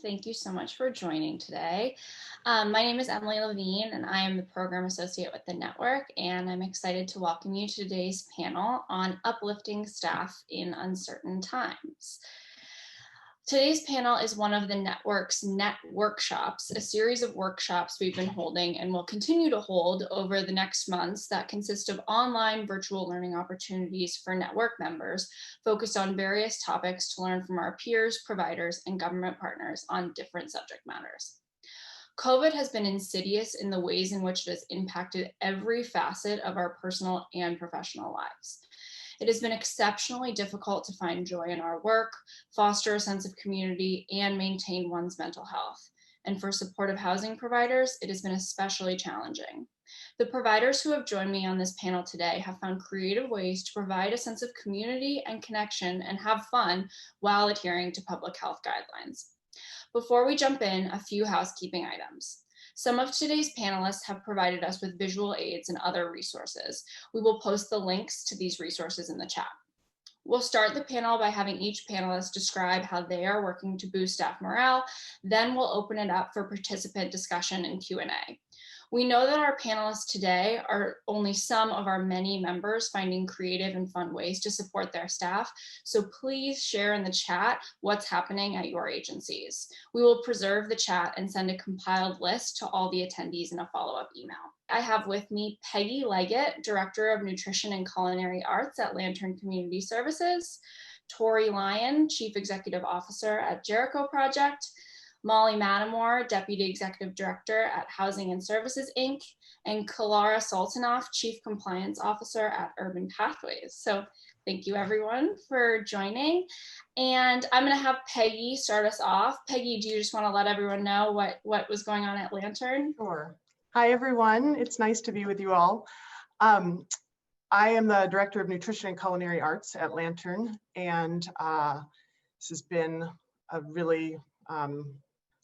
Thank you so much for joining today. My name is Emily Levine, and I am the Program Associate with the network, and I'm excited to welcome you to today's panel on uplifting staff in uncertain times. Today's panel is one of the network's Net Workshops, a series of workshops we've been holding and will continue to hold over the next months that consist of online virtual learning opportunities for network members focused on various topics to learn from our peers, providers, and government partners on different subject matters. COVID has been insidious in the ways in which it has impacted every facet of our personal and professional lives. It has been exceptionally difficult to find joy in our work, foster a sense of community, and maintain one's mental health. And for supportive housing providers, it has been especially challenging. The providers who have joined me on this panel today have found creative ways to provide a sense of community and connection and have fun while adhering to public health guidelines. Before we jump in, a few housekeeping items. Some of today's panelists have provided us with visual aids and other resources. We will post the links to these resources in the chat. We'll start the panel by having each panelist describe how they are working to boost staff morale. Then we'll open it up for participant discussion and Q&A. We know that our panelists today are only some of our many members finding creative and fun ways to support their staff. So please share in the chat what's happening at your agencies. We will preserve the chat and send a compiled list to all the attendees in a follow-up email. I have with me Peggy Leggat, Director of Nutrition and Culinary Arts at Lantern Community Services, Tori Lyon, Chief Executive Officer at Jericho Project, Molly Mattimore, Deputy Executive Director at Housing and Services, Inc., and Kilara Soltanoff, Chief Compliance Officer at Urban Pathways. So thank you everyone for joining. And I'm gonna have Peggy start us off. Peggy, do you just wanna let everyone know what was going on at Lantern? Sure. Hi everyone, it's nice to be with you all. I am the Director of Nutrition and Culinary Arts at Lantern, and this has been a really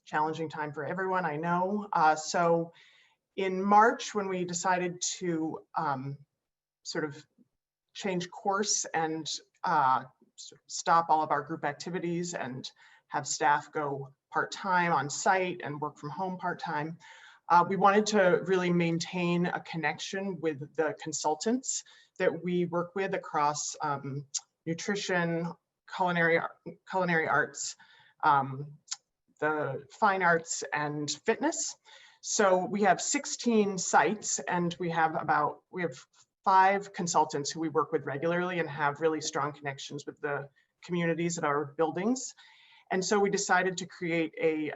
challenging time for everyone, I know. So in March, when we decided to sort of change course and stop all of our group activities and have staff go part-time on site and work from home part-time, we wanted to really maintain a connection with the consultants that we work with across nutrition, culinary arts, the fine arts, and fitness. So we have 16 sites, and we have 5 consultants who we work with regularly and have really strong connections with the communities at our buildings. And so we decided to create a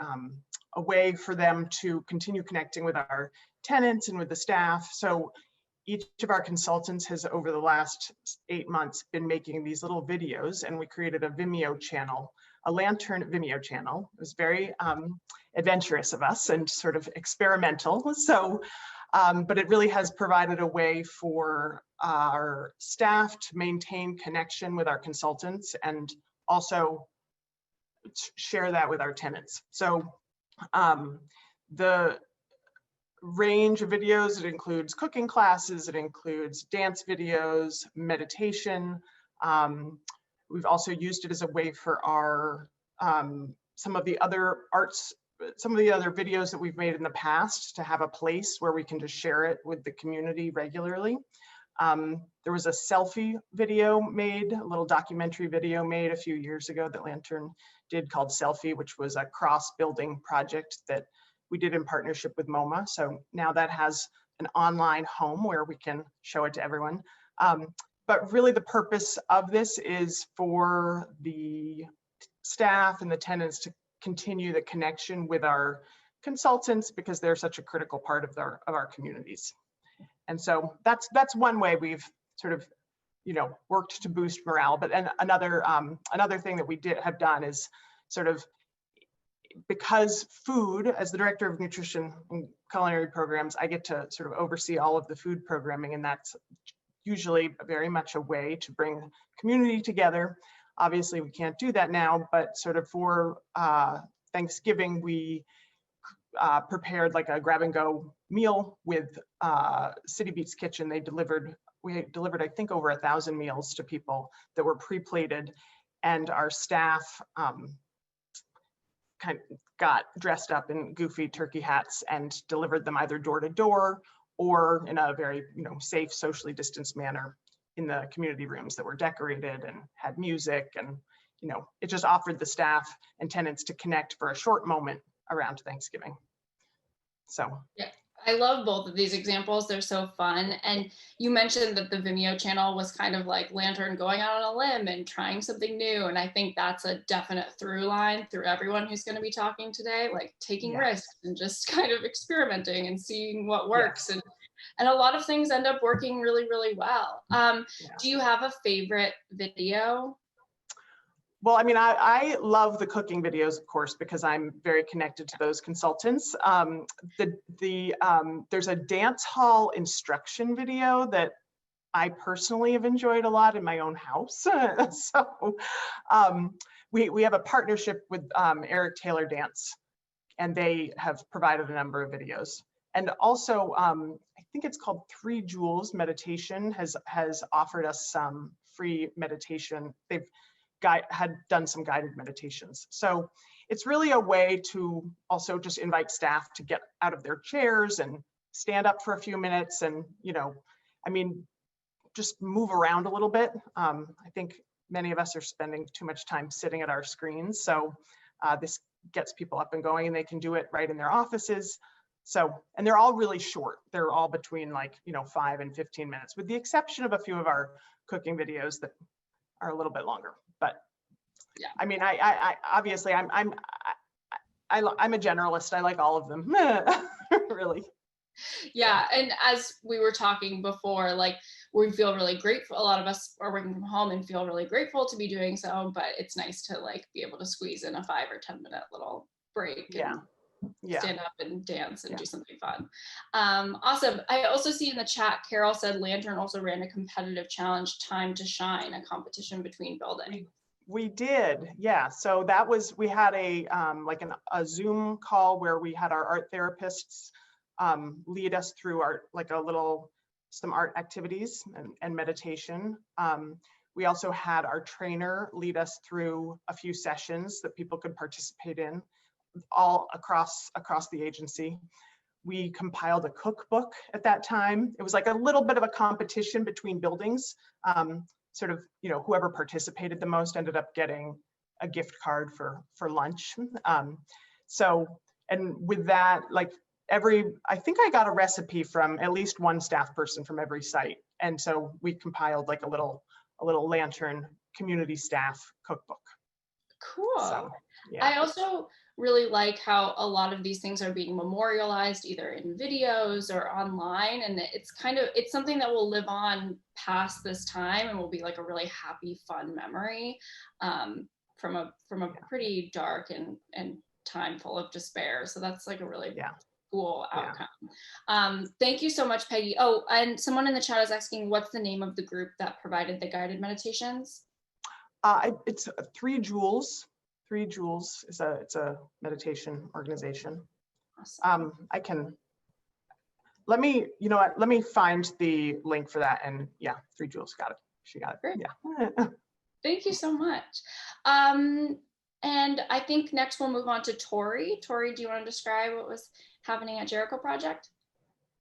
way for them to continue connecting with our tenants and with the staff. So each of our consultants has, over the last 8 months, been making these little videos, and we created a Vimeo channel, a Lantern Vimeo channel. It was very adventurous of us and sort of experimental. So, but it really has provided a way for our staff to maintain connection with our consultants and also share that with our tenants. So the range of videos, it includes cooking classes, it includes dance videos, meditation. We've also used it as a way for our some of the other videos that we've made in the past to have a place where we can just share it with the community regularly. There was a selfie video made, a little documentary video made a few years ago that Lantern did called Selfie, which was a cross-building project that we did in partnership with MoMA. So now that has an online home where we can show it to everyone. But really the purpose of this is for the staff and the tenants to continue the connection with our consultants, because they're such a critical part of our communities. And so that's one way we've sort of, worked to boost morale. But then another thing that we have done is sort of, because food, as the Director of Nutrition and Culinary Programs, I get to sort of oversee all of the food programming, and that's usually very much a way to bring community together. Obviously, we can't do that now, but sort of for Thanksgiving, we prepared like a grab-and-go meal with City Beats Kitchen. We delivered, I think, over 1,000 meals to people that were pre-plated, and our staff got dressed up in goofy turkey hats and delivered them either door to door or in a very, safe, socially distanced manner in the community rooms that were decorated and had music. And, it just offered the staff and tenants to connect for a short moment around Thanksgiving. So yeah, I love both of these examples. They're so fun. And you mentioned that the Vimeo channel was kind of like Lantern going out on a limb and trying something new. And I think that's a definite through line through everyone who's going to be talking today, like taking risks and just kind of experimenting and seeing what works. And a lot of things end up working really, really well. Do you have a favorite video? Well, I mean, I love the cooking videos, of course, because I'm very connected to those consultants. There's a dance hall instruction video that I personally have enjoyed a lot in my own house. So we have a partnership with Eric Taylor Dance, and they have provided a number of videos. And also, I think it's called 3 Jewels Meditation has offered us some free meditation. They've had done some guided meditations. So it's really a way to also just invite staff to get out of their chairs and stand up for a few minutes and, just move around a little bit. I think many of us are spending too much time sitting at our screens. So this gets people up and going, and they can do it right in their offices. So, and they're all really short. They're all between 5 and 15 minutes, with the exception of a few of our cooking videos that are a little bit longer. But yeah, I mean, I obviously I'm a generalist. I like all of them, really. Yeah, and as we were talking before, we feel really grateful. A lot of us are working from home and feel really grateful to be doing so, but it's nice to be able to squeeze in a 5 or 10 minute little break and stand up and dance and do something fun. Awesome. I also see in the chat, Carol said Lantern also ran a competitive challenge, Time to Shine, a competition between buildings. We did, yeah. So that was, we had a Zoom call where we had our art therapists lead us through some art activities and meditation. We also had our trainer lead us through a few sessions that people could participate in, all across the agency. We compiled a cookbook at that time. It was like a little bit of a competition between buildings. Whoever participated the most ended up getting a gift card for lunch. And with that, I think I got a recipe from at least one staff person from every site. And so we compiled a little Lantern community staff cookbook. Cool. So, yeah. I also really like how a lot of these things are being memorialized either in videos or online, and it's something that will live on past this time and will be a really happy, fun memory from a pretty dark and time full of despair. So that's a really cool outcome. Thank you so much, Peggy. Oh, and someone in the chat is asking, what's the name of the group that provided the guided meditations? It's 3 Jewels. 3 Jewels is it's a meditation organization. Awesome. Let me find the link for that, and 3 Jewels got it. She got it. Great. Yeah. Thank you so much. And I think next we'll move on to Tori. Tori, do you want to describe what was happening at Jericho Project?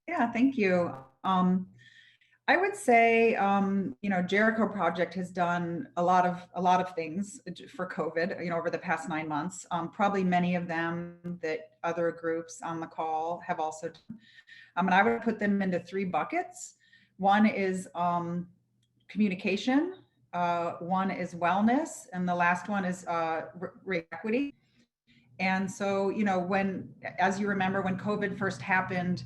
Yeah, thank you. I would say, Jericho Project has done a lot of things for COVID, over the past 9 months. Probably many of them that other groups on the call have also done. And I would put them into 3 buckets. One is communication, one is wellness, and the last one is equity. And so, as you remember, when COVID first happened,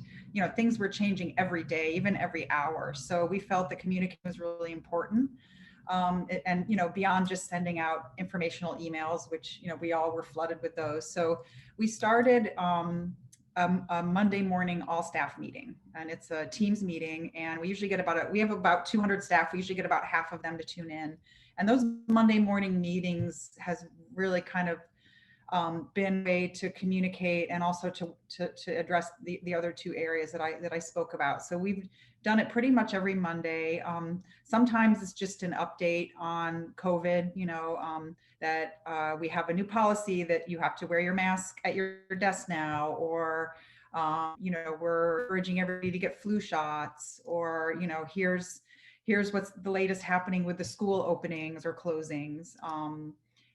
things were changing every day, even every hour. So we felt that communication was really important. And, beyond just sending out informational emails, which, we all were flooded with those. So we started a Monday morning all staff meeting, and it's a Teams meeting. And we usually get we have about 200 staff. We usually get about half of them to tune in. And those Monday morning meetings has really kind of been a way to communicate and also to address the other two areas that I spoke about. So we've done it pretty much every Monday. Sometimes it's just an update on COVID, that we have a new policy that you have to wear your mask at your desk now, or we're encouraging everybody to get flu shots, or here's what's the latest happening with the school openings or closings.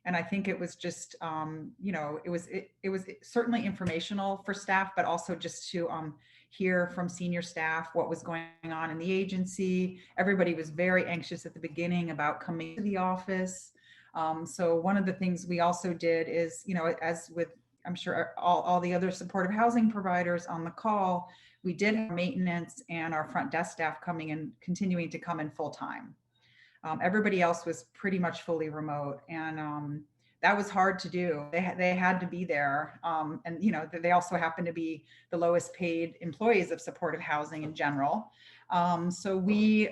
And I think it was just, it was certainly informational for staff, but also just to hear from senior staff what was going on in the agency. Everybody was very anxious at the beginning about coming to the office. So one of the things we also did is, as with, I'm sure all the other supportive housing providers on the call, we did have maintenance and our front desk staff coming and continuing to come in full time. Everybody else was pretty much fully remote, and that was hard to do. They had to be there, and they also happen to be the lowest paid employees of supportive housing in general. So we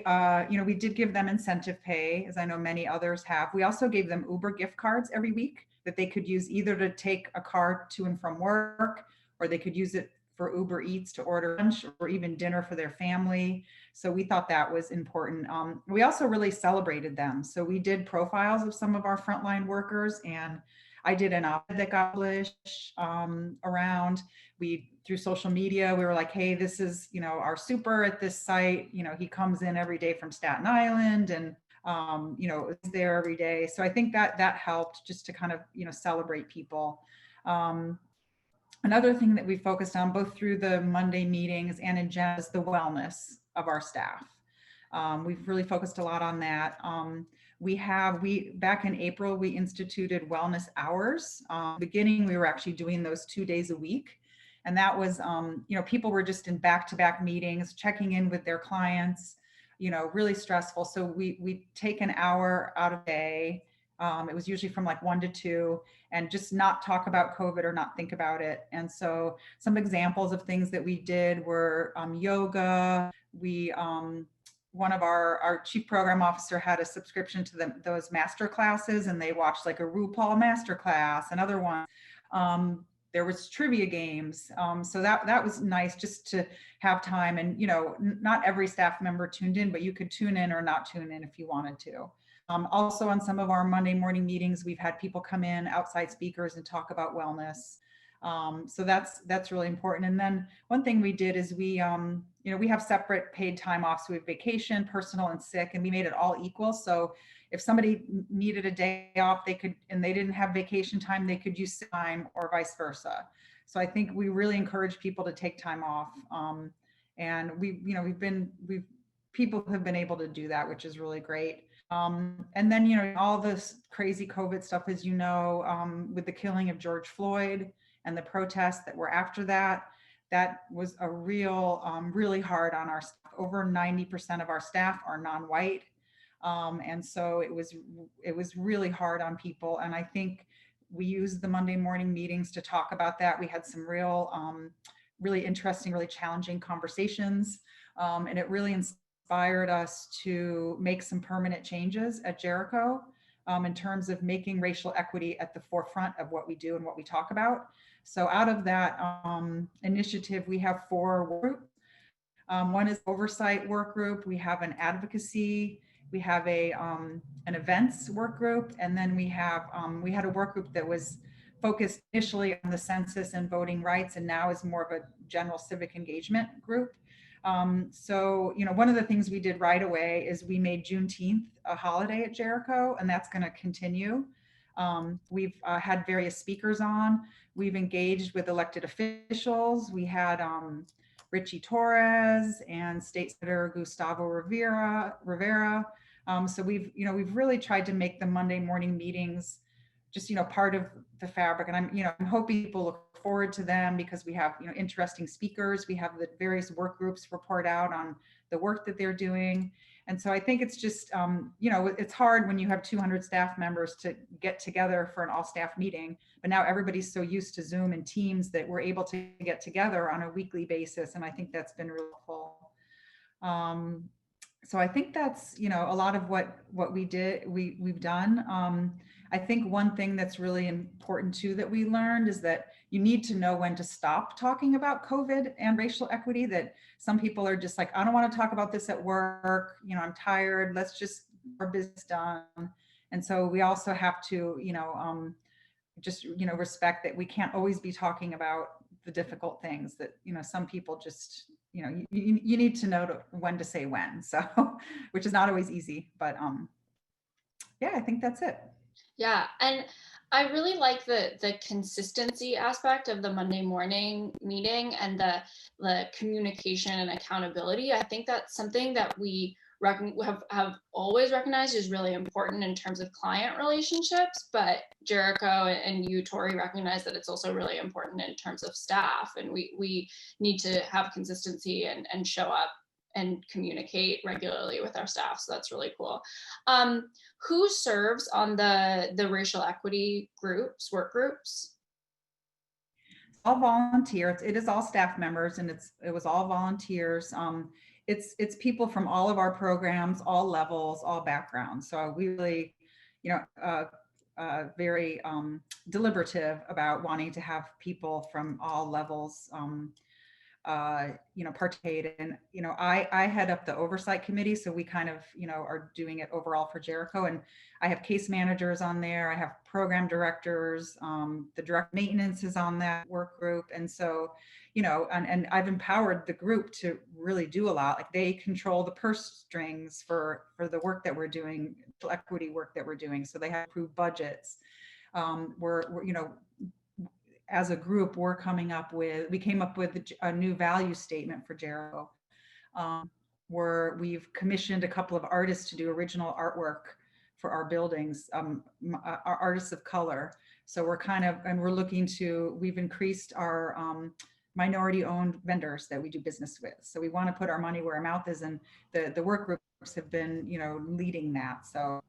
did give them incentive pay, as I know many others have. We also gave them Uber gift cards every week that they could use either to take a car to and from work, or they could use it for Uber Eats to order lunch or even dinner for their family. So we thought that was important. We also really celebrated them. So we did profiles of some of our frontline workers, and I did an op-ed that got published around. Through social media, we were like, hey, this is, our super at this site. He comes in every day from Staten Island, and is there every day. So I think that helped just to kind of, celebrate people. Another thing that we focused on both through the Monday meetings and in general is the wellness of our staff. We've really focused a lot on that. Back in April, we instituted wellness hours. Beginning, we were actually doing those 2 days a week. And that was, people were just in back-to-back meetings, checking in with their clients, really stressful. So we take an hour out of the day. It was usually from like 1 to 2, and just not talk about COVID or not think about it. And so some examples of things that we did were yoga. One of our chief program officer had a subscription to those master classes, and they watched like a RuPaul master class. Another one, there was trivia games. So that was nice just to have time. And, not every staff member tuned in, but you could tune in or not tune in if you wanted to. Also on some of our Monday morning meetings, we've had people come in, outside speakers, and talk about wellness. So that's really important. And then one thing we did is we have separate paid time off. So we have vacation, personal, and sick, and we made it all equal. So if somebody needed a day off, and they didn't have vacation time, they could use sick time, or vice versa. So I think we really encourage people to take time off. And people have been able to do that, which is really great. And then, all this crazy COVID stuff, as with the killing of George Floyd and the protests that were after that was a really hard on our staff. Over 90% of our staff are non-white. And so it was really hard on people. And I think we used the Monday morning meetings to talk about that. We had some really interesting, really challenging conversations. And it really inspired us to make some permanent changes at Jericho in terms of making racial equity at the forefront of what we do and what we talk about. So out of that initiative, we have 4 work groups. One is oversight work group. We have an advocacy. We have an events work group, and then we had a work group that was focused initially on the census and voting rights, and now is more of a general civic engagement group. So, one of the things we did right away is we made Juneteenth a holiday at Jericho, and that's going to continue. We've had various speakers on. We've engaged with elected officials. We had Richie Torres and State Senator Gustavo Rivera. So we've really tried to make the Monday morning meetings just, part of the fabric. And I'm hoping people look forward to them because we have, interesting speakers. We have the various work groups report out on the work that they're doing. And so I think it's just, it's hard when you have 200 staff members to get together for an all staff meeting, but now everybody's so used to Zoom and Teams that we're able to get together on a weekly basis. And I think that's been really helpful. So I think that's, a lot of what we did, we've done. I think one thing that's really important too that we learned is that you need to know when to stop talking about COVID and racial equity. That some people are just like, I don't want to talk about this at work. I'm tired. Let's just get our business done. And so we also have to, just, respect that we can't always be talking about the difficult things that, some people just, you need to know when to say when. So, which is not always easy, but yeah, I think that's it. Yeah, and I really like the consistency aspect of the Monday morning meeting and the communication and accountability. I think that's something that we have always recognized is really important in terms of client relationships, but Jericho and you, Tori, recognize that it's also really important in terms of staff, and we need to have consistency and show up and communicate regularly with our staff. So that's really cool. Who serves on the racial equity groups, work groups? All volunteers. It is all staff members, and it was all volunteers. It's people from all of our programs, all levels, all backgrounds. So we really, very deliberative about wanting to have people from all levels participate in. I head up the oversight committee, so we kind of, are doing it overall for Jericho, and I have case managers on there. I have program directors, the direct maintenance is on that work group. And so, and I've empowered the group to really do a lot. Like, they control the purse strings for the work that we're doing, equity work that we're doing. So they have approved budgets. We're as a group, we came up with a new value statement for Jericho, where we've commissioned a couple of artists to do original artwork for our buildings, our artists of color. So we've increased our minority-owned vendors that we do business with. So we want to put our money where our mouth is, and the work groups have been, leading that. So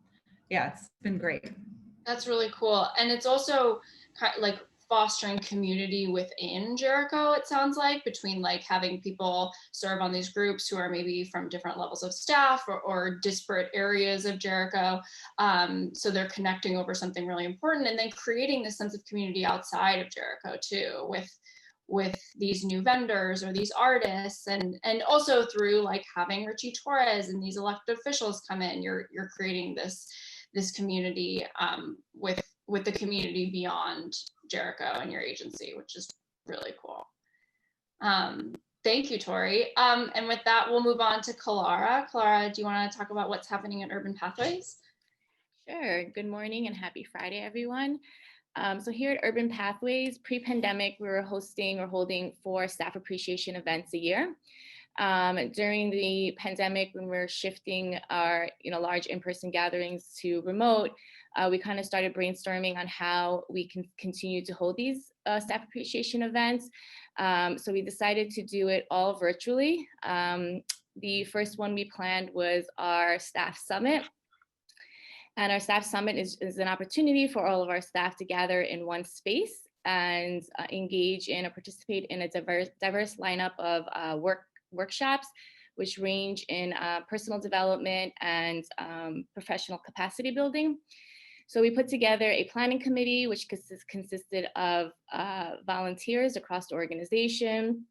yeah, it's been great. That's really cool. And it's also like fostering community within Jericho, it sounds like, between like having people serve on these groups who are maybe from different levels of staff or disparate areas of Jericho. So they're connecting over something really important, and then creating this sense of community outside of Jericho too, with these new vendors or these artists, and also through like having Richie Torres and these elected officials come in, you're creating this community with the community beyond Jericho and your agency, which is really cool. Thank you, Tori. And with that, we'll move on to Kilara. Kilara, do you want to talk about what's happening at Urban Pathways? Sure. Good morning and happy Friday, everyone. So here at Urban Pathways, pre-pandemic, we were holding 4 staff appreciation events a year. During the pandemic, when we're shifting our large in-person gatherings to remote, we kind of started brainstorming on how we can continue to hold these staff appreciation events. So we decided to do it all virtually. The first one we planned was our staff summit. And our staff summit is an opportunity for all of our staff to gather in one space and engage in or participate in a diverse lineup of workshops, which range in personal development and professional capacity building. So we put together a planning committee, which consisted of volunteers across the organization.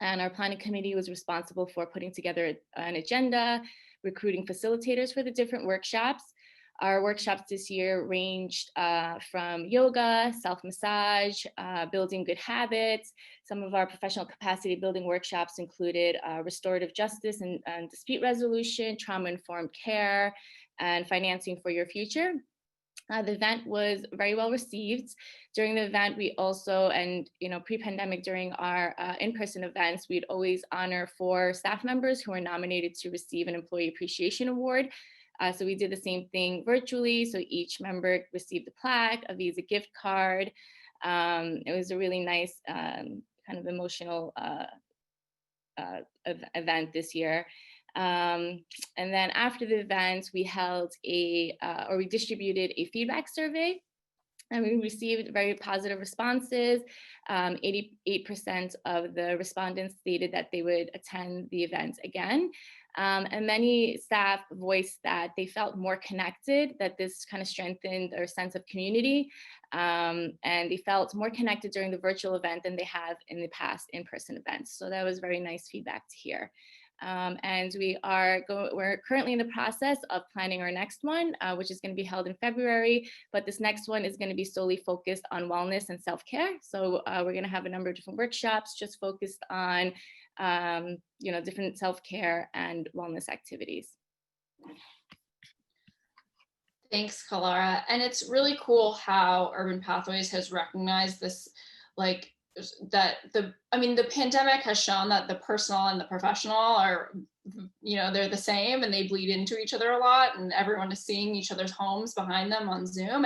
And our planning committee was responsible for putting together an agenda, recruiting facilitators for the different workshops. Our workshops this year ranged from yoga, self-massage, building good habits. Some of our professional capacity building workshops included restorative justice and dispute resolution, trauma-informed care, and financing for your future. The event was very well received. During the event, we also, and pre-pandemic during our in-person events, we'd always honor 4 staff members who were nominated to receive an Employee Appreciation Award. So we did the same thing virtually. So each member received a plaque, a Visa gift card. It was a really nice kind of emotional event this year. And then after the event, we held we distributed a feedback survey. And we received very positive responses. 88% of the respondents stated that they would attend the event again. And many staff voiced that they felt more connected, that this kind of strengthened their sense of community. And they felt more connected during the virtual event than they have in the past in-person events. So that was very nice feedback to hear. And we're currently in the process of planning our next one, which is going to be held in February. But this next one is going to be solely focused on wellness and self-care. So we're going to have a number of different workshops just focused on, different self-care and wellness activities. Thanks, Kilara. And it's really cool how Urban Pathways has recognized this, like, that the pandemic has shown that the personal and the professional are, they're the same and they bleed into each other a lot, and everyone is seeing each other's homes behind them on Zoom.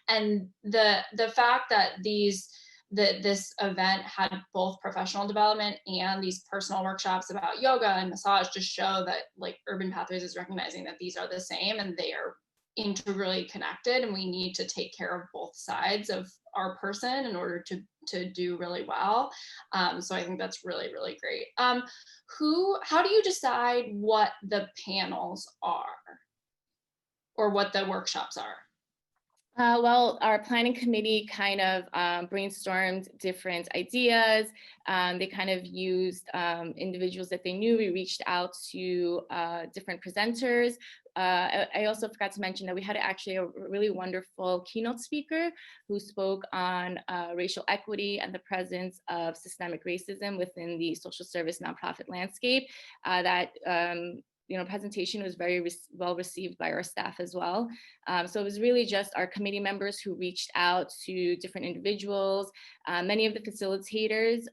And the fact that this event had both professional development and these personal workshops about yoga and massage just show that, like, Urban Pathways is recognizing that these are the same and they are integrally connected, and we need to take care of both sides of our person in order to do really well. So I think that's really, really great. How do you decide what the panels are or what the workshops are? Well, our planning committee kind of brainstormed different ideas. They kind of used individuals that they knew. We reached out to different presenters. I also forgot to mention that we had actually a really wonderful keynote speaker who spoke on racial equity and the presence of systemic racism within the social service nonprofit landscape. That presentation was very well received by our staff as well. So it was really just our committee members who reached out to different individuals. Many of the facilitators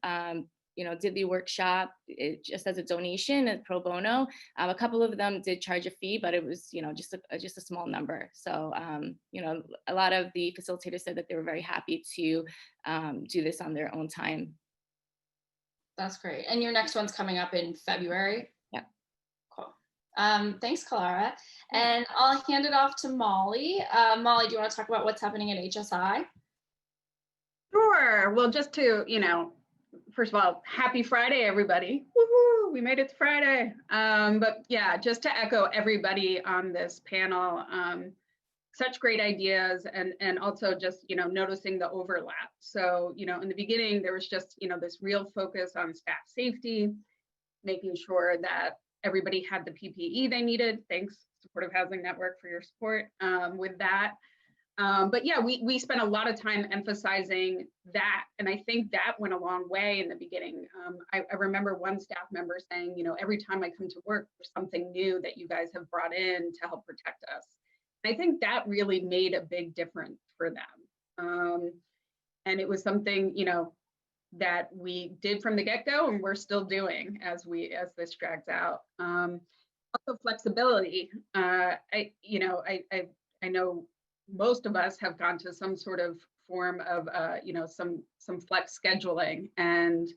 did the workshop just as a donation and pro bono. A couple of them did charge a fee, but it was, just a small number. So, a lot of the facilitators said that they were very happy to do this on their own time. That's great. And your next one's coming up in February? Yeah. Cool. Thanks, Kilara. And I'll hand it off to Molly. Molly, do you want to talk about what's happening at HSI? Sure. Well, just to, first of all, happy Friday, everybody. Woohoo, we made it to Friday. But yeah, just to echo everybody on this panel, such great ideas, and also just, noticing the overlap. So, in the beginning, there was just, this real focus on staff safety, making sure that everybody had the PPE they needed. Thanks, Supportive Housing Network, for your support with that. But yeah, we spent a lot of time emphasizing that. And I think that went a long way in the beginning. I remember one staff member saying, every time I come to work, there's something new that you guys have brought in to help protect us. And I think that really made a big difference for them. And it was something, that we did from the get-go, and we're still doing as this drags out. Also flexibility. I know most of us have gone to some sort of form of, some flex scheduling, and,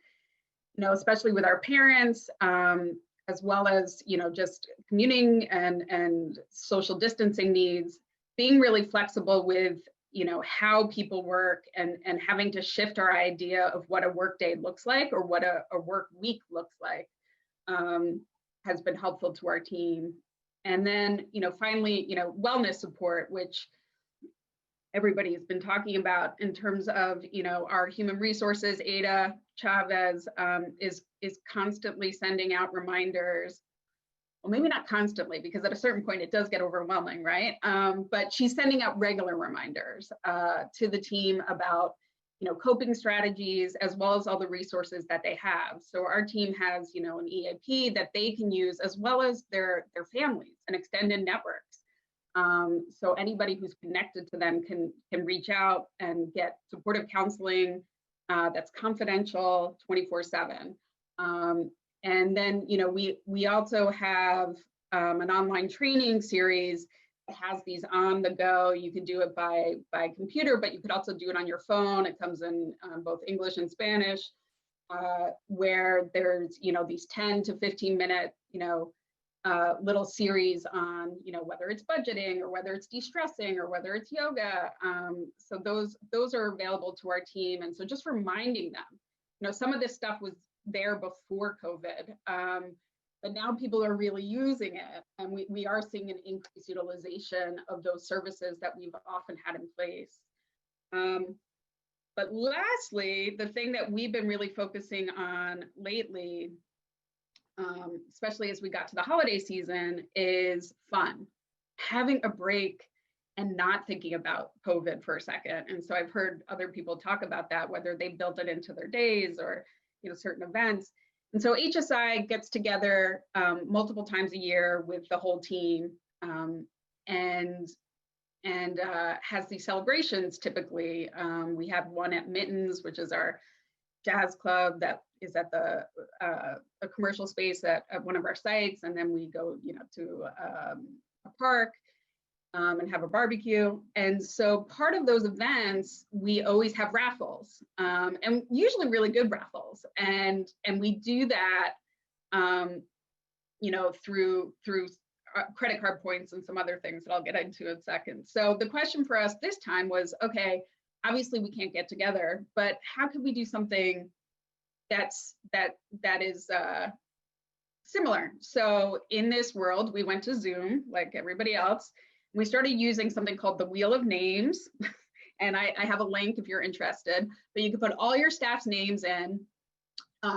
especially with our parents, as well as, just commuting and social distancing needs, being really flexible with, how people work, and having to shift our idea of what a work day looks like, or what a work week looks like, has been helpful to our team. And then, finally, wellness support, which everybody has been talking about in terms of, our human resources. Ada Chavez is constantly sending out reminders. Well, maybe not constantly, because at a certain point it does get overwhelming, right? But she's sending out regular reminders to the team about, coping strategies, as well as all the resources that they have. So our team has, an EAP that they can use, as well as their families and extended networks. So anybody who's connected to them can reach out and get supportive counseling that's confidential 24/7. And then, we also have an online training series that has these on the go. You can do it by computer, but you could also do it on your phone. It comes in both English and Spanish, where there's, these 10 to 15 minute, little series on, whether it's budgeting or whether it's de-stressing or whether it's yoga. So those are available to our team. And so just reminding them, some of this stuff was there before COVID, but now people are really using it. And we are seeing an increased utilization of those services that we've often had in place. But lastly, the thing that we've been really focusing on lately, especially as we got to the holiday season, is fun. Having a break and not thinking about COVID for a second. And so I've heard other people talk about that, whether they built it into their days or certain events. And so HSI gets together multiple times a year with the whole team and has these celebrations typically. We have one at Mittens, which is our jazz club that is at a commercial space at one of our sites, and then we go to a park and have a barbecue. And so part of those events, we always have raffles, and usually really good raffles, and we do that through credit card points and some other things that I'll get into in a second. So the question for us this time was, okay, obviously we can't get together, but how could we do something that is similar? So in this world, we went to Zoom like everybody else. We started using something called the Wheel of Names. And I have a link if you're interested, but you can put all your staff's names in.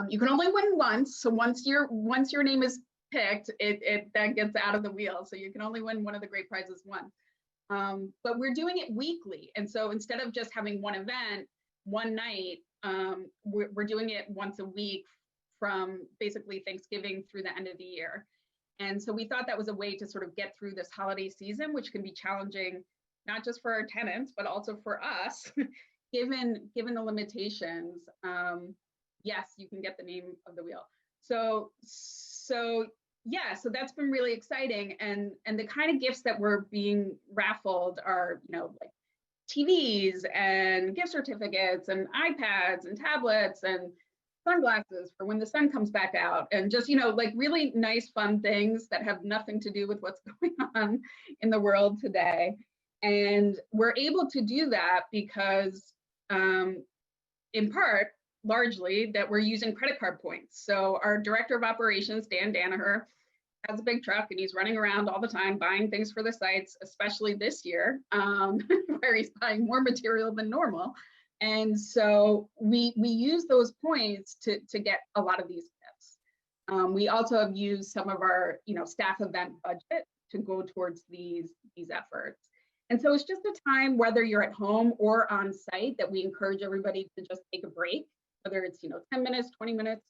You can only win once. So once your name is picked, it then gets out of the wheel. So you can only win one of the great prizes once. But we're doing it weekly. And so instead of just having one event, one night, we're doing it once a week from basically Thanksgiving through the end of the year. And so we thought that was a way to sort of get through this holiday season, which can be challenging, not just for our tenants, but also for us, given the limitations. Yes, you can get the name of the wheel. So yeah, so that's been really exciting. And the kind of gifts that were being raffled are, like TVs and gift certificates and iPads and tablets and sunglasses for when the sun comes back out, and just, like really nice, fun things that have nothing to do with what's going on in the world today. And we're able to do that because, in part, largely, that we're using credit card points. So our director of operations, Dan Danaher, has a big truck and he's running around all the time buying things for the sites, especially this year, where he's buying more material than normal. And so we use those points to get a lot of these gifts. We also have used some of our staff event budget to go towards these efforts. And so it's just a time, whether you're at home or on site, that we encourage everybody to just take a break, whether it's 10 minutes, 20 minutes,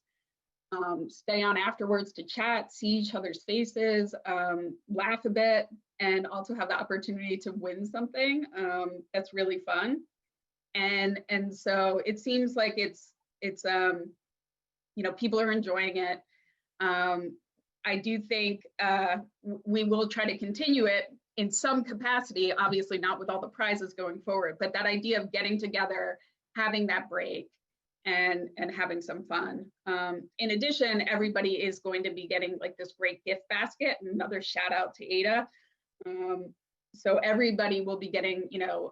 stay on afterwards to chat, see each other's faces, laugh a bit, and also have the opportunity to win something that's really fun. And so it seems like it's people are enjoying it. I do think we will try to continue it in some capacity, obviously not with all the prizes going forward, but that idea of getting together, having that break, and having some fun. In addition, everybody is going to be getting like this great gift basket. Another shout out to Ada. So everybody will be getting,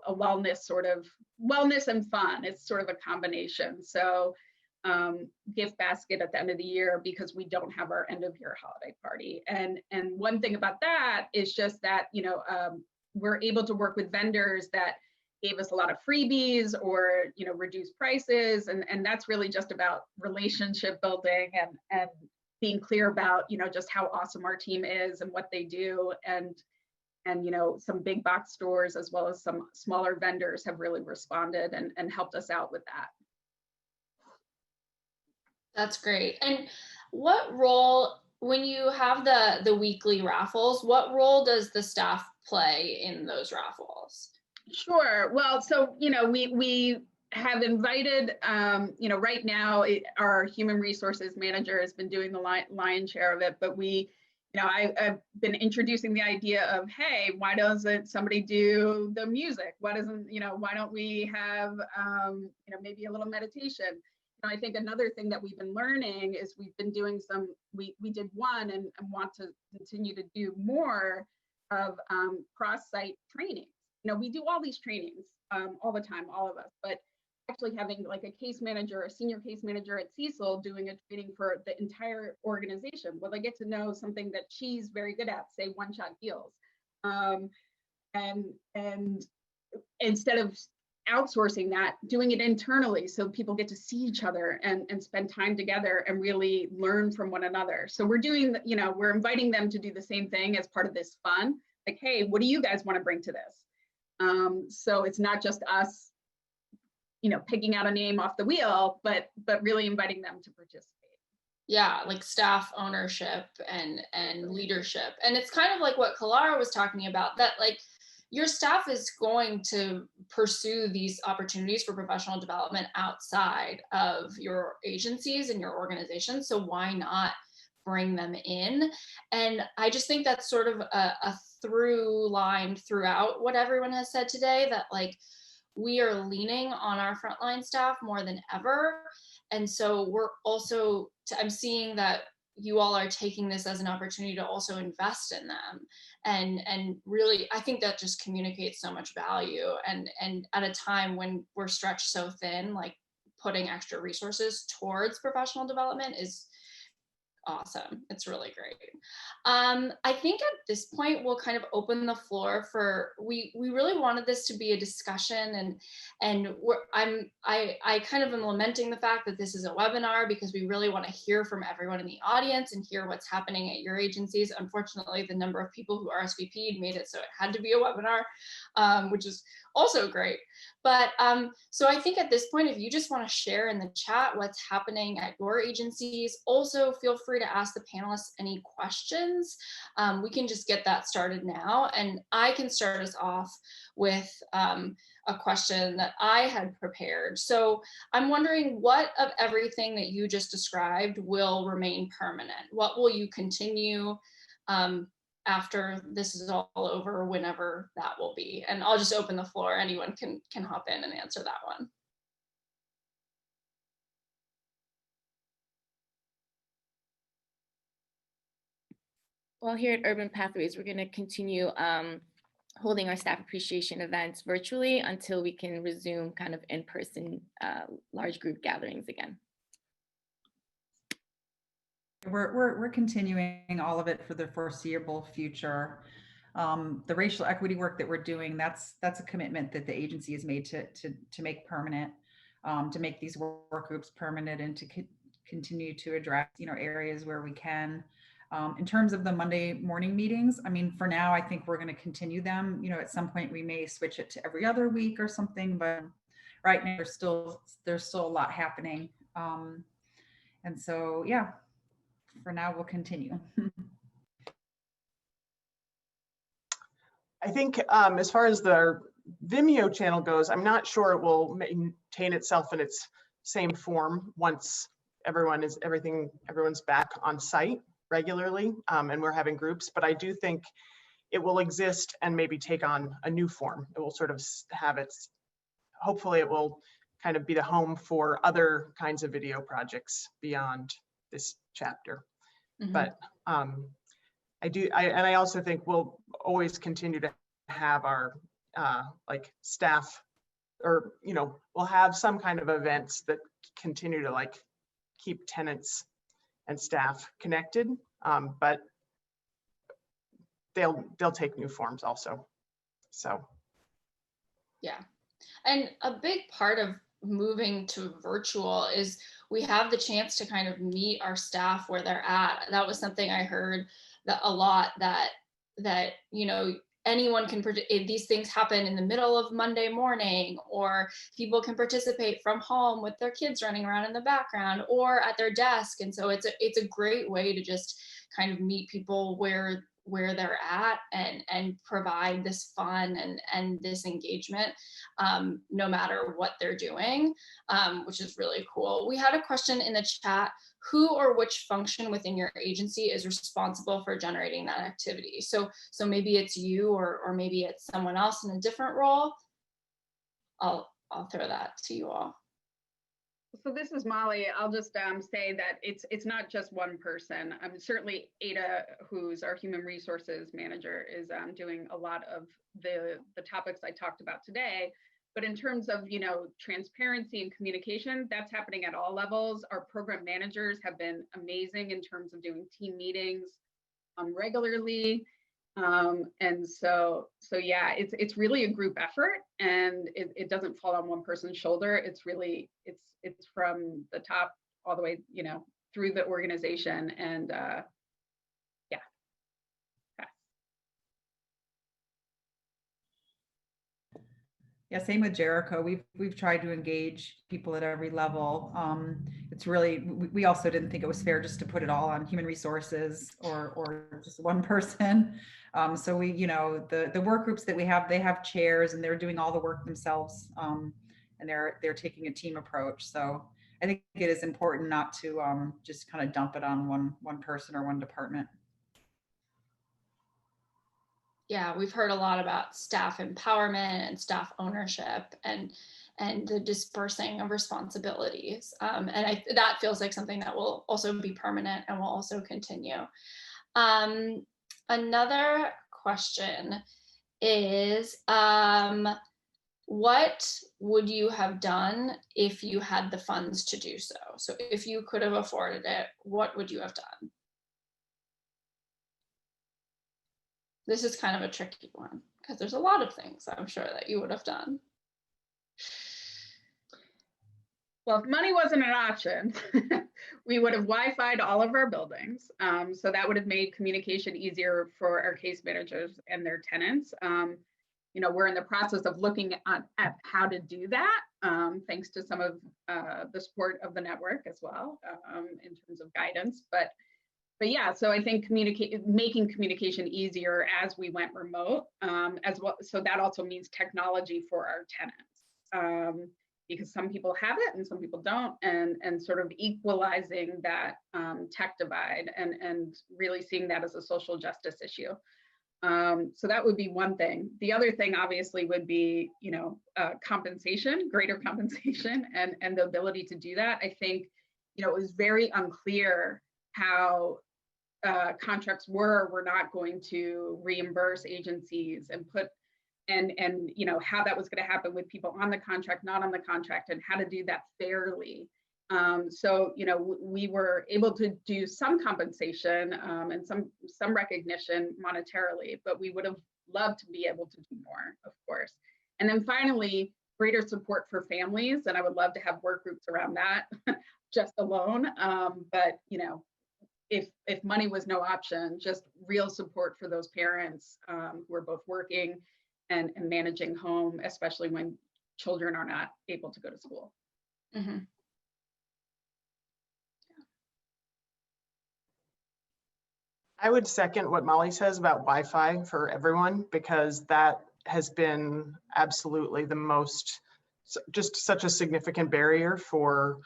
a wellness and fun. It's sort of a combination. So gift basket at the end of the year, because we don't have our end of year holiday party. And one thing about that is just that, we're able to work with vendors that gave us a lot of freebies or, reduced prices. And that's really just about relationship building and being clear about, just how awesome our team is and what they do. And some big box stores as well as some smaller vendors have really responded and helped us out with that. That's great. And what role, when you have the weekly raffles, what role does the staff play in those raffles? Sure. Well, so, we have invited, right now our human resources manager has been doing the lion's share of it, but I've been introducing the idea of, hey, why doesn't somebody do the music? Why don't we have, maybe a little meditation? I think another thing that we've been learning is we've been doing we did one and want to continue to do more of cross-site trainings. We do all these trainings all the time, all of us, but actually having like a case manager, a senior case manager at Cecil doing a training for the entire organization. Well, they get to know something that she's very good at, say one-shot deals. And instead of outsourcing that, doing it internally so people get to see each other and spend time together and really learn from one another. So we're doing, we're inviting them to do the same thing as part of this fun. Like, hey, what do you guys want to bring to this? So it's not just us, picking out a name off the wheel, but really inviting them to participate. Yeah, like staff ownership and leadership. And it's kind of like what Kilara was talking about, that like your staff is going to pursue these opportunities for professional development outside of your agencies and your organizations. So why not bring them in? And I just think that's sort of a through line throughout what everyone has said today, that like we are leaning on our frontline staff more than ever. And so we're also, I'm seeing that you all are taking this as an opportunity to also invest in them. And really, I think that just communicates so much value. And at a time when we're stretched so thin, like putting extra resources towards professional development is awesome. It's really great. I think at this point we'll kind of open the floor for, we really wanted this to be a discussion, and I kind of am lamenting the fact that this is a webinar because we really want to hear from everyone in the audience and hear what's happening at your agencies. Unfortunately, the number of people who RSVP'd made it so it had to be a webinar, which is also great. But so I think at this point, if you just want to share in the chat what's happening at your agencies, also feel free to ask the panelists any questions. We can just get that started now. And I can start us off with a question that I had prepared. So I'm wondering, what of everything that you just described will remain permanent? What will you continue after this is all over, whenever that will be? And I'll just open the floor. Anyone can hop in and answer that one. Well, here at Urban Pathways, we're going to continue holding our staff appreciation events virtually until we can resume kind of in-person large group gatherings again. We're continuing all of it for the foreseeable future. The racial equity work that we're doing, that's a commitment that the agency has made to make permanent, to make these work groups permanent, and to continue to address areas where we can. In terms of the Monday morning meetings, I mean, for now, I think we're going to continue them. At some point we may switch it to every other week or something, but right now there's still a lot happening. And so, yeah, for now we'll continue. I think as far as the Vimeo channel goes, I'm not sure it will maintain itself in its same form once everyone's back on site regularly and we're having groups, but I do think it will exist and maybe take on a new form. It will sort of have its, hopefully it will kind of be the home for other kinds of video projects beyond this chapter. Mm-hmm. But I also think we'll always continue to have our like staff, or we'll have some kind of events that continue to like keep tenants and staff connected, but they'll take new forms also. So yeah, and a big part of moving to virtual is we have the chance to kind of meet our staff where they're at. That was something I heard that a lot, that anyone can, these things happen in the middle of Monday morning, or people can participate from home with their kids running around in the background or at their desk. And so it's a great way to just kind of meet people where they're at and provide this fun and this engagement, no matter what they're doing, which is really cool. We had a question in the chat: who or which function within your agency is responsible for generating that activity? So maybe it's you, or maybe it's someone else in a different role. I'll throw that to you all. So this is Molly. I'll just say that it's not just one person. Certainly Ada, who's our human resources manager, is doing a lot of the topics I talked about today. But in terms of, you know, transparency and communication, that's happening at all levels. Our program managers have been amazing in terms of doing team meetings regularly. And so yeah, it's really a group effort, and it doesn't fall on one person's shoulder. It's really, it's from the top all the way, you know, through the organization. And yeah. Yeah, same with Jericho. We've tried to engage people at every level. It's really, we also didn't think it was fair just to put it all on human resources or just one person. So we, you know, the work groups that we have, they have chairs and they're doing all the work themselves, and they're taking a team approach. So I think it is important not to just kind of dump it on one person or one department. Yeah, we've heard a lot about staff empowerment and staff ownership and the dispersing of responsibilities. And that feels like something that will also be permanent and will also continue. Another question is, what would you have done if you had the funds to do so? So if you could have afforded it, what would you have done? This is kind of a tricky one because there's a lot of things I'm sure that you would have done. Well, if money wasn't an option, we would have Wi-Fi'd all of our buildings. So that would have made communication easier for our case managers and their tenants. You know, we're in the process of looking at how to do that, thanks to some of the support of the network as well, in terms of guidance. But yeah, so I think making communication easier as we went remote, as well. So that also means technology for our tenants, because some people have it and some people don't, and sort of equalizing that tech divide and really seeing that as a social justice issue. So that would be one thing. The other thing obviously would be, you know, compensation, greater compensation, and the ability to do that. I think, you know, it was very unclear how contracts were not going to reimburse agencies and put and you know, how that was going to happen with people on the contract, not on the contract, and how to do that fairly. So, you know, we were able to do some compensation and some recognition monetarily, but we would have loved to be able to do more, of course. And then finally, greater support for families, and I would love to have work groups around that just alone. But you know, if money was no option, just real support for those parents who are both working and managing home, especially when children are not able to go to school. Mm-hmm. I would second what Molly says about Wi-Fi for everyone, because that has been absolutely the most, just such a significant barrier for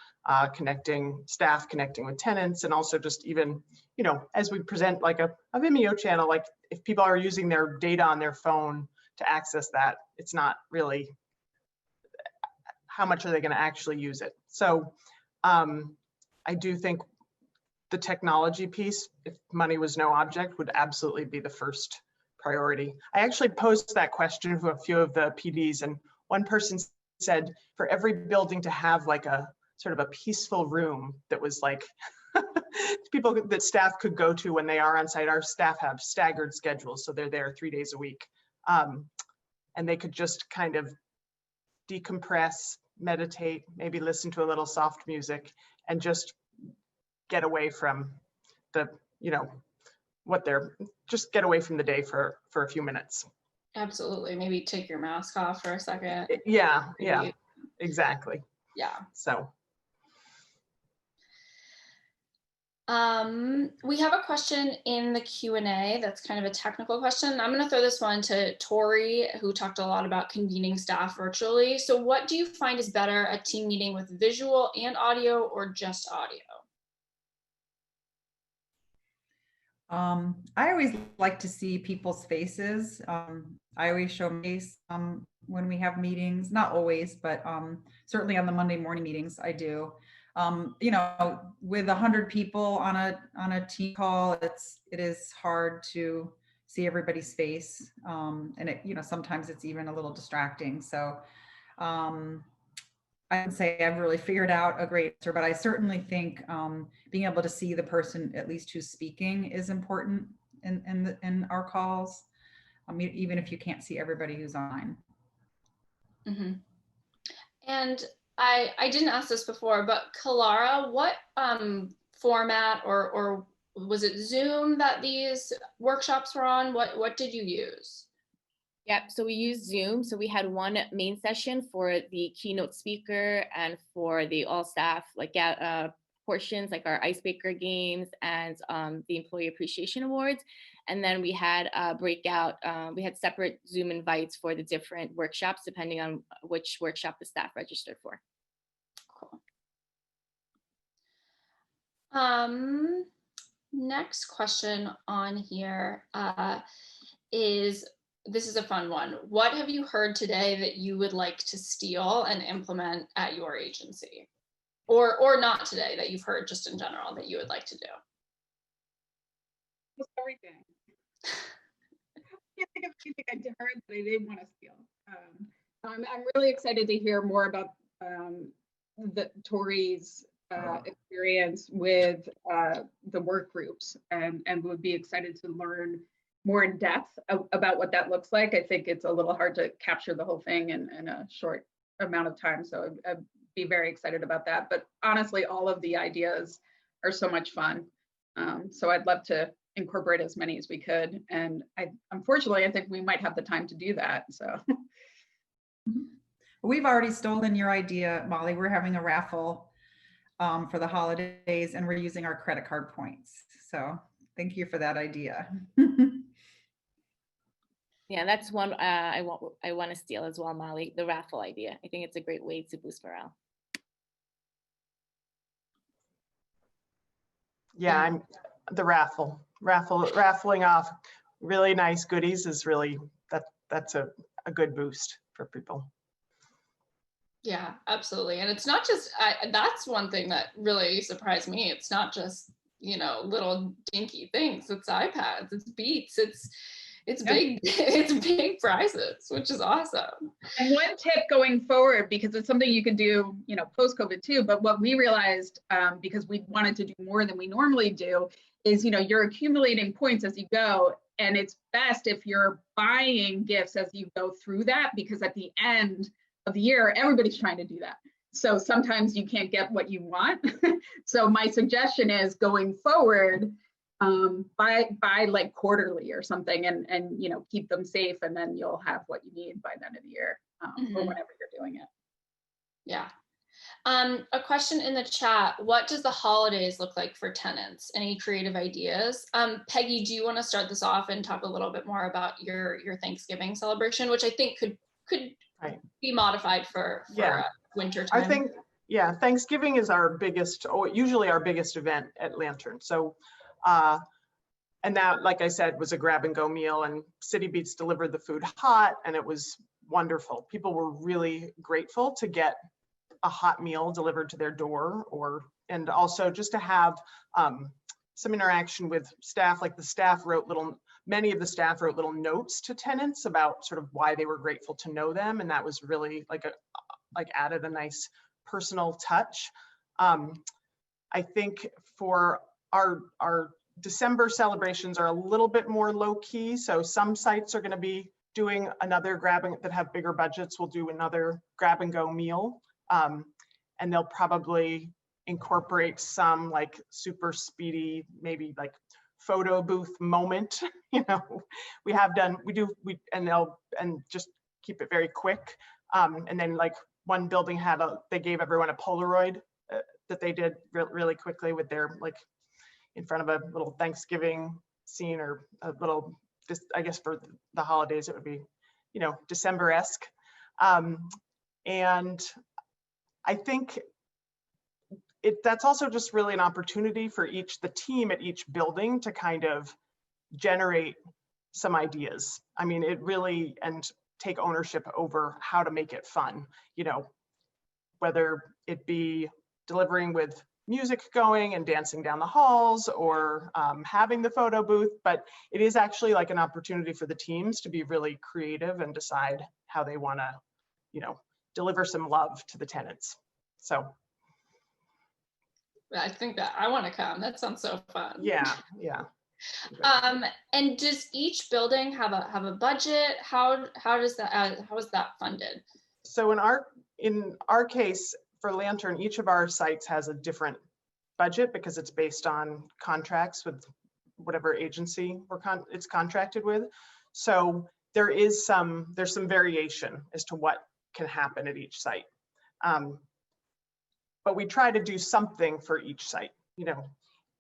connecting staff, connecting with tenants, and also just even, you know, as we present like a Vimeo channel, like if people are using their data on their phone to access that, it's not really, how much are they going to actually use it? So I do think the technology piece, if money was no object, would absolutely be the first priority. I actually posed that question to a few of the PDs, and one person said for every building to have like a sort of a peaceful room that was like people that staff could go to when they are on site. Our staff have staggered schedules, so they're there 3 days a week. And they could just kind of decompress, meditate, maybe listen to a little soft music, and just get away from the, you know, what they're, just get away from the day for a few minutes. Absolutely. Maybe take your mask off for a second. Yeah, yeah, exactly. Yeah. So. We have a question in the Q&A that's kind of a technical question. I'm going to throw this one to Tori, who talked a lot about convening staff virtually. So what do you find is better, a team meeting with visual and audio or just audio? I always like to see people's faces. I always show my face when we have meetings, not always, but certainly on the Monday morning meetings, I do. You know, with 100 people on a team call, it is hard to see everybody's face, and it, you know, sometimes it's even a little distracting. So I would say I've really figured out a great answer, but I certainly think being able to see the person at least who's speaking is important in our calls, even if you can't see everybody who's on. Mm-hmm. And I didn't ask this before, but Kilara, what format or was it Zoom that these workshops were on? What did you use? Yep, so we used Zoom. So we had one main session for the keynote speaker and for the all staff like portions, like our icebreaker games and the employee appreciation awards. And then we had a breakout, we had separate Zoom invites for the different workshops, depending on which workshop the staff registered for. Cool. Next question on here is, this is a fun one. What have you heard today that you would like to steal and implement at your agency? Or not today, that you've heard just in general that you would like to do? Just everything. I can't think of anything I heard that I didn't want to steal. I'm really excited to hear more about Tori's experience with the work groups, and would be excited to learn more in depth about what that looks like. I think it's a little hard to capture the whole thing in a short amount of time. So I'd be very excited about that. But honestly, all of the ideas are so much fun. So I'd love to incorporate as many as we could. And unfortunately, I think we might have the time to do that. So. We've already stolen your idea, Molly. We're having a raffle for the holidays, and we're using our credit card points. So thank you for that idea. Yeah, that's one I want to steal as well, Molly, the raffle idea. I think it's a great way to boost morale. Yeah, I'm the raffling off really nice goodies is really, that's a good boost for people. Yeah, absolutely. And it's not just, that's one thing that really surprised me. It's not just, you know, little dinky things. It's iPads, it's Beats, it's big, it's big prizes, which is awesome. And one tip going forward, because it's something you can do, you know, post-COVID too, but what we realized, because we wanted to do more than we normally do, is, you know, you're accumulating points as you go, and it's best if you're buying gifts as you go through that, because at the end of the year, everybody's trying to do that. So sometimes you can't get what you want. So my suggestion is, going forward, buy like quarterly or something, and you know, keep them safe, and then you'll have what you need by the end of the year, or whenever you're doing it. Yeah. A question in the chat: what does the holidays look like for tenants? Any creative ideas? Peggy, do you want to start this off and talk a little bit more about your Thanksgiving celebration, which I think could be modified for winter time? I think, yeah, Thanksgiving is our biggest, usually our biggest event at Lantern. So, and that, like I said, was a grab and go meal, and City Beats delivered the food hot, and it was wonderful. People were really grateful to get a hot meal delivered to their door, and also just to have some interaction with staff. Like many of the staff wrote little notes to tenants about sort of why they were grateful to know them, and that was really added a nice personal touch. I think for our December celebrations are a little bit more low key. So some sites are going to be doing another that have bigger budgets will do another grab and go meal. And they'll probably incorporate some like super speedy, maybe like photo booth moment. You know, and just keep it very quick. And then like one building they gave everyone a Polaroid that they did really quickly with their, like, in front of a little Thanksgiving scene, or a little, I guess for the holidays, it would be, you know, December-esque. And I think that's also just really an opportunity for the team at each building to kind of generate some ideas. I mean, it really, and take ownership over how to make it fun, you know, whether it be delivering with music going and dancing down the halls, or having the photo booth, but it is actually like an opportunity for the teams to be really creative and decide how they want to, you know, deliver some love to the tenants. So I think that I want to come. That sounds so fun. yeah. And does each building have a budget? How is that funded? So in our case for Lantern, each of our sites has a different budget because it's based on contracts with whatever agency it's contracted with. So there's some variation as to what can happen at each site. But we try to do something for each site, you know.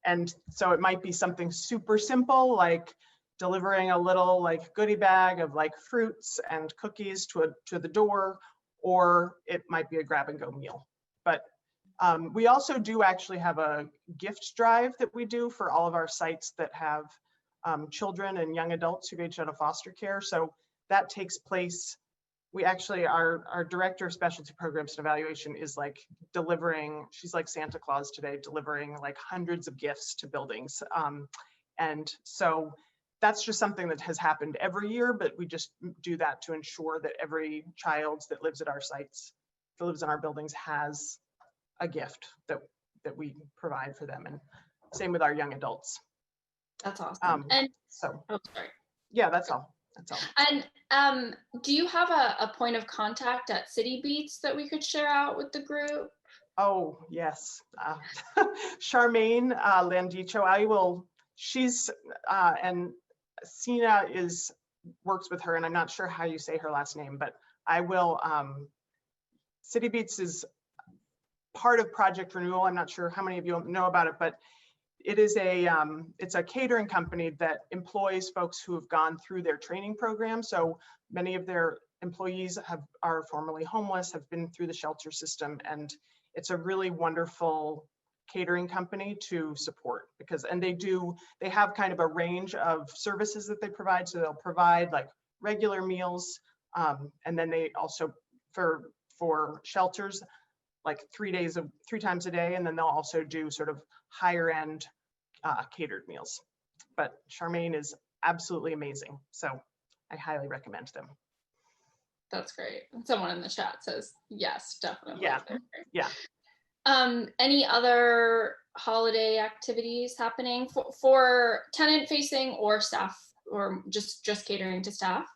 And so it might be something super simple, like delivering a little like goodie bag of like fruits and cookies to the door, or it might be a grab and go meal. But we also do actually have a gift drive that we do for all of our sites that have children and young adults who've aged out of foster care. So that takes place. We actually, our director of specialty programs and evaluation is like delivering, she's like Santa Claus today, delivering like hundreds of gifts to buildings. And so that's just something that has happened every year, but we just do that to ensure that every child that lives at our sites, that lives in our buildings, has a gift that we provide for them. And same with our young adults. That's awesome. And so, oh, sorry. Yeah, that's all. That's all. And do you have a point of contact at City Beats that we could share out with the group? Oh, yes. Charmaine Landicho, she's, and Sina works with her, and I'm not sure how you say her last name, but I will, City Beats is part of Project Renewal. I'm not sure how many of you know about it, but it is it's a catering company that employs folks who have gone through their training program. So many of their employees are formerly homeless, have been through the shelter system, and it's a really wonderful catering company to support and they have kind of a range of services that they provide. So they'll provide like regular meals, and then they also for shelters, like 3 times a day, and then they'll also do sort of higher end catered meals. But Charmaine is absolutely amazing, so I highly recommend them. That's great. Someone in the chat says yes, definitely. Yeah. Any other holiday activities happening for tenant facing or staff, or just catering to staff?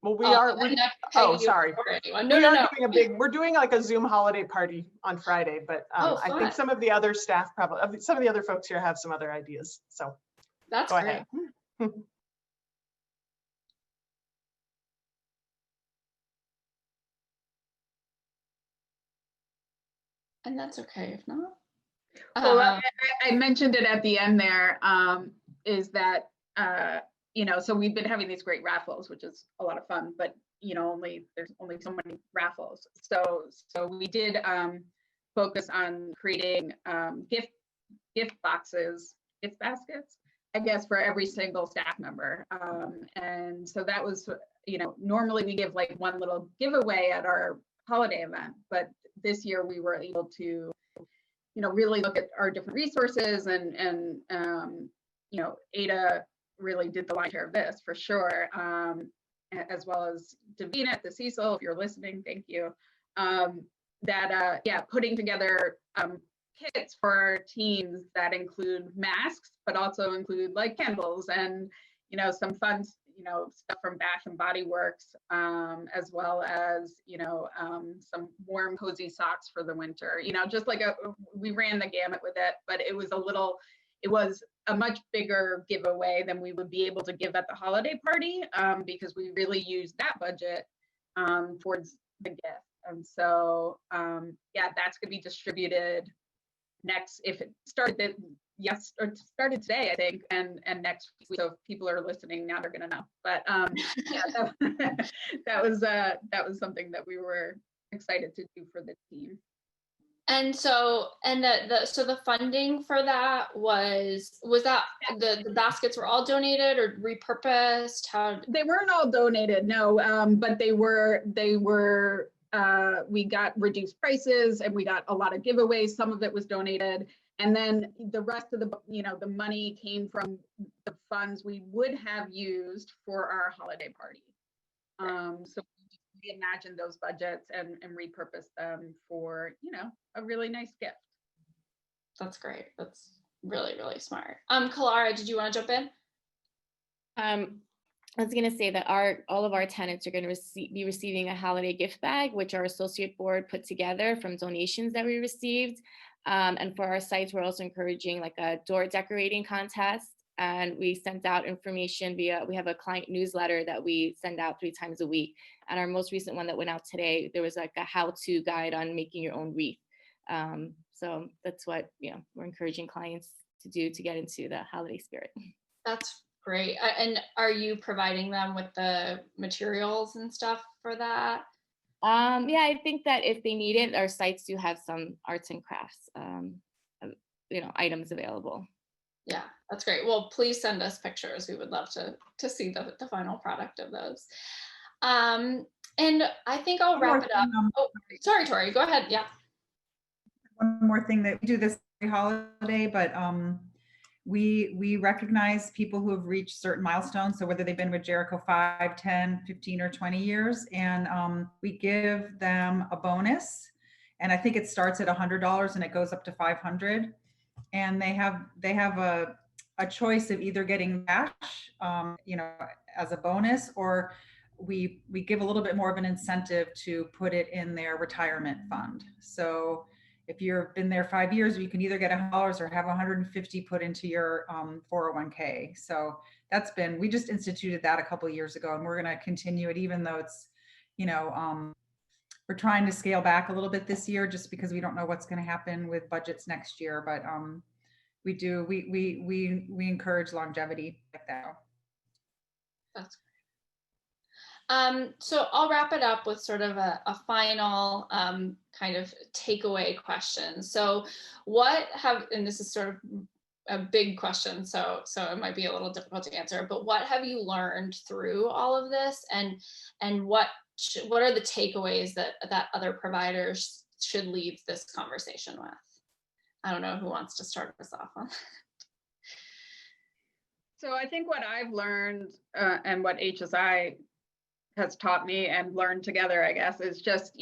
Well, sorry. We're doing like a Zoom holiday party on Friday, but I think some of the other staff some of the other folks here have some other ideas. So that's go great. Ahead. And that's okay if not. Well, I mentioned it at the end there, is that, you know, so we've been having these great raffles, which is a lot of fun, but you know, there's only so many raffles. So we did focus on creating gift boxes, gift baskets, I guess, for every single staff member. And so that was, you know, normally we give like one little giveaway at our holiday event, but this year we were able to, you know, really look at our different resources, and you know, Ada really did the lion's share of this for sure, as well as Davina at the Cecil, if you're listening, thank you. Putting together kits for our teams that include masks, but also include like candles and, you know, some fun, you know, stuff from Bath and Body Works, as well as, you know, some warm, cozy socks for the winter. You know, just like we ran the gamut with it, but it was a much bigger giveaway than we would be able to give at the holiday party, because we really used that budget towards the gift. And so, that's going to be distributed next, if it started started today, I think, and next week. So if people are listening now, they're going to know. But that was something that we were excited to do for the team. And so, and so the funding for that was that the baskets were all donated or repurposed? How? They weren't all donated, no, but they were, we got reduced prices and we got a lot of giveaways. Some of it was donated. And then the rest of the, the money came from the funds we would have used for our holiday party. So we reimagined those budgets and repurposed them for, a really nice gift. That's great. That's really, really smart. Kilara, did you want to jump in? I was going to say that all of our tenants are going to be receiving a holiday gift bag, which our associate board put together from donations that we received. And for our sites, we're also encouraging like a door decorating contest. And we sent out information we have a client newsletter that we send out 3 times a week. And our most recent one that went out today, there was like a how-to guide on making your own wreath. So that's what we're encouraging clients to do to get into the holiday spirit. That's great. And are you providing them with the materials and stuff for that? Yeah, I think that if they need it, our sites do have some arts and crafts, items available. Yeah, that's great. Well, please send us pictures. We would love to see the final product of those. And I think I'll wrap it up. Oh, sorry, Tori, go ahead. Yeah. One more thing, that we do this every holiday, but we recognize people who have reached certain milestones. So whether they've been with Jericho 5, 10, 15, or 20 years, and we give them a bonus. And I think it starts at $100 and it goes up to $500. And they have a choice of either getting cash, as a bonus, or we give a little bit more of an incentive to put it in their retirement fund. So if you've been there 5 years, you can either get $100 or have 150 put into your 401k. So we just instituted that a couple of years ago, and we're going to continue it, even though it's, we're trying to scale back a little bit this year just because we don't know what's going to happen with budgets next year. But we encourage longevity like that. That's great. So I'll wrap it up with sort of a final kind of takeaway question. So and this is sort of a big question, so it might be a little difficult to answer, but what have you learned through all of this, and what are the takeaways that other providers should leave this conversation with? I don't know who wants to start us off on. So I think what I've learned and what HSI has taught me and learned together, I guess, is just,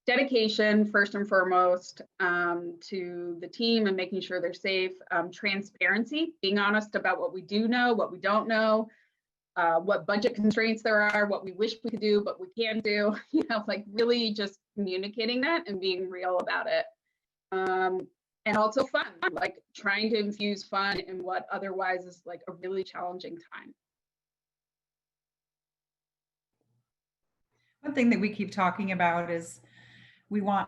dedication first and foremost to the team and making sure they're safe, transparency, being honest about what we do know, what we don't know, what budget constraints there are, what we wish we could do, but we can do, like really just communicating that and being real about it. And also fun, like trying to infuse fun in what otherwise is like a really challenging time. One thing that we keep talking about is we want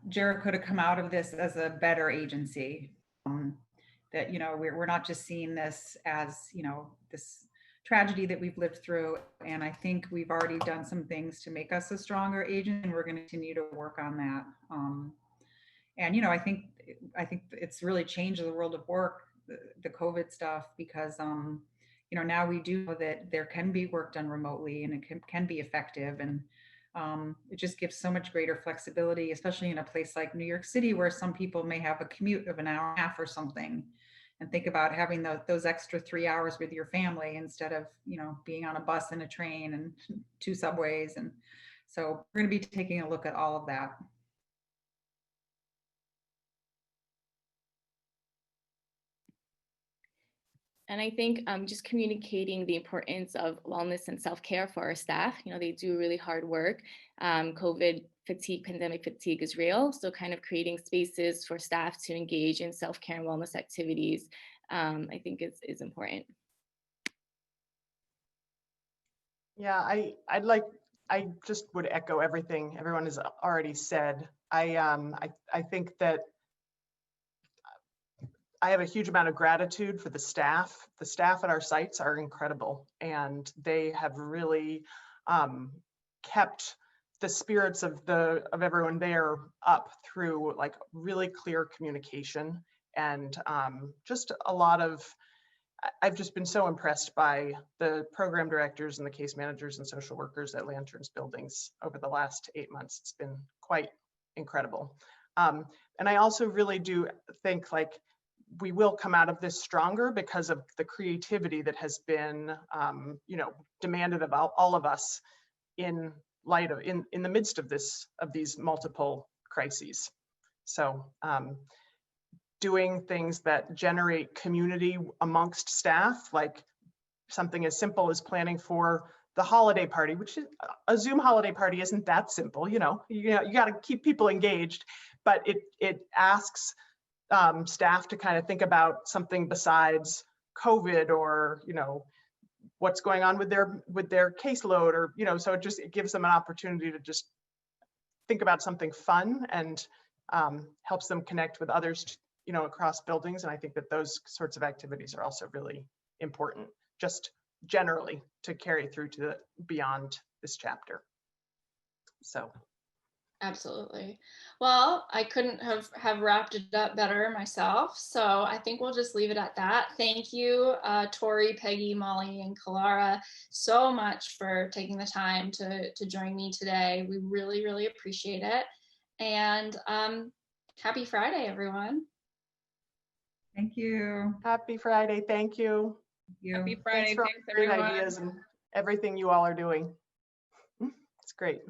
Jericho to come out of this as a better agency. That we're not just seeing this as this tragedy that we've lived through, and I think we've already done some things to make us a stronger agent, and we're going to continue to work on that. And I think it's really changed the world of work, the COVID stuff, because now we do know that there can be work done remotely and it can be effective, and it just gives so much greater flexibility, especially in a place like New York City, where some people may have a commute of an hour and a half or something, and think about having those extra 3 hours with your family instead of being on a bus and a train and 2 subways. And so we're going to be taking a look at all of that. And I think just communicating the importance of wellness and self-care for our staff. They do really hard work. COVID fatigue, pandemic fatigue is real. So kind of creating spaces for staff to engage in self-care and wellness activities, I think is important. Yeah, I just would echo everything everyone has already said. I think that I have a huge amount of gratitude for the staff. The staff at our sites are incredible, and they have really kept the spirits of everyone there up through like really clear communication and just a lot of, I've just been so impressed by the program directors and the case managers and social workers at Lantern's buildings over the last 8 months. It's been quite incredible. And I also really do think like we will come out of this stronger because of the creativity that has been, you know, demanded of all of us in light of, in the midst of these multiple crises. So doing things that generate community amongst staff, like something as simple as planning for the holiday party, which is a Zoom holiday party isn't that simple, you know, you got to keep people engaged, but it asks staff to kind of think about something besides COVID or, you know, what's going on with their caseload, or, you know, so it gives them an opportunity to just think about something fun and helps them connect with others, you know, across buildings. And I think that those sorts of activities are also really important, just generally to carry through to beyond this chapter. So. Absolutely. Well, I couldn't have wrapped it up better myself. So I think we'll just leave it at that. Thank you, Tori, Peggy, Molly, and Kilara, so much for taking the time to join me today. We really, really appreciate it. And happy Friday, everyone. Thank you. Happy Friday. Thank you. Thank you. Happy Friday. Thanks for all Thanks, the great everyone. ideas and everything you all are doing. It's great.